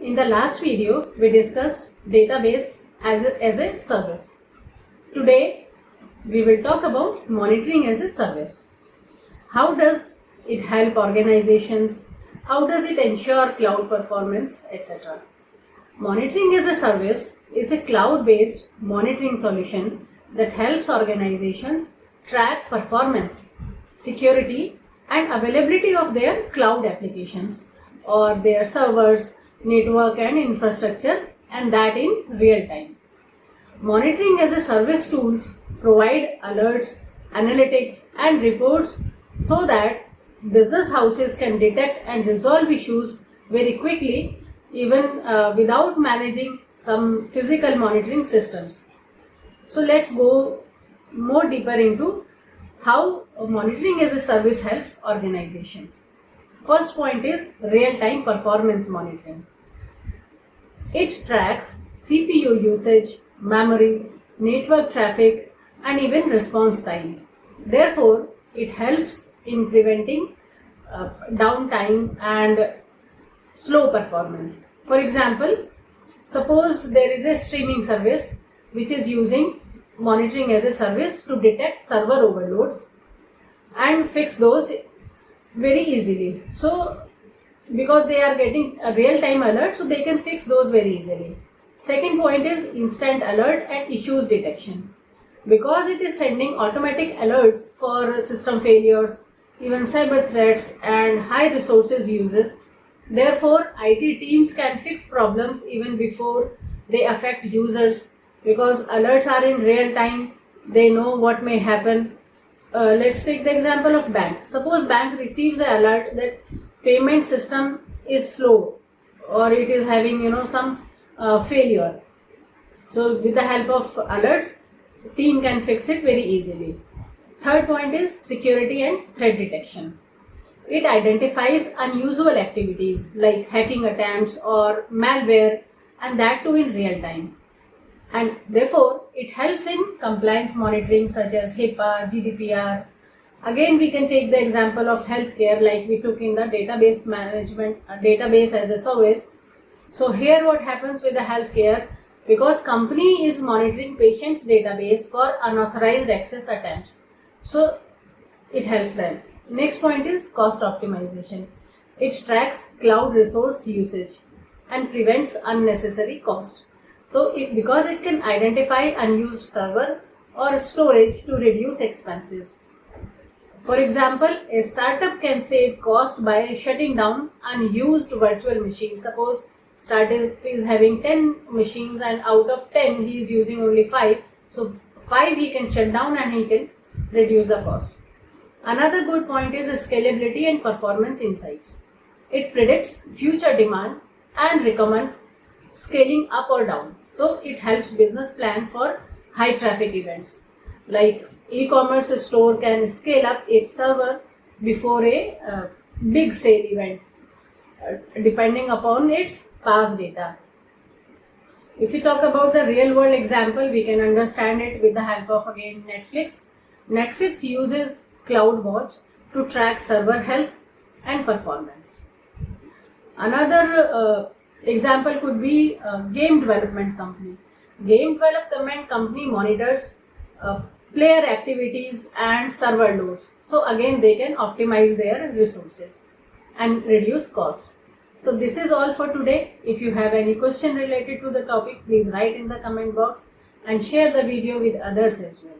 In the last video, we discussed database as a service. Today, we will talk about monitoring as a service. How does it help organizations? How does it ensure cloud performance, etc.? Monitoring as a service is a cloud-based monitoring solution that helps organizations track performance, security, and availability of their cloud applications or their servers, network and infrastructure, and that in real time. Monitoring as a service tools provide alerts, analytics and reports so that business houses can detect and resolve issues very quickly, even without managing some physical monitoring systems. So let's go more deeper into how monitoring as a service helps organizations. First point is real-time performance monitoring. It tracks CPU usage, memory, network traffic, and even response time. Therefore, it helps in preventing downtime and slow performance. For example, suppose there is a streaming service which is using monitoring as a service to detect server overloads and fix those very easily. So, because they are getting a real-time alert, so they can fix those very easily. Second point is instant alert and issues detection. Because it is sending automatic alerts for system failures, even cyber threats and high resources uses, therefore IT teams can fix problems even before they affect users, because alerts are in real time, they know what may happen. Let's take the example of bank. Suppose bank receives an alert that payment system is slow or it is having some failure. So with the help of alerts, team can fix it very easily. Third point is security and threat detection. It identifies unusual activities like hacking attempts or malware, and that too in real time. And therefore, it helps in compliance monitoring such as HIPAA, GDPR. Again, we can take the example of healthcare like we took in the database management, database as a service. So here what happens with the healthcare, because company is monitoring patients' database for unauthorized access attempts. So it helps them. Next point is cost optimization. It tracks cloud resource usage and prevents unnecessary cost. So because it can identify unused server or storage to reduce expenses. For example, a startup can save cost by shutting down unused virtual machines. Suppose startup is having 10 machines and out of 10 he is using only 5. So 5 he can shut down and he can reduce the cost. Another good point is scalability and performance insights. It predicts future demand and recommends scaling up or down. So it helps business plan for high traffic events. Like e-commerce store can scale up its server before a big sale event depending upon its past data. If we talk about the real world example, we can understand it with the help of again Netflix. Netflix uses CloudWatch to track server health and performance. Another example could be game development company. Game development company monitors player activities and server loads. So again they can optimize their resources and reduce cost. So this is all for today. If you have any question related to the topic, please write in the comment box and share the video with others as well.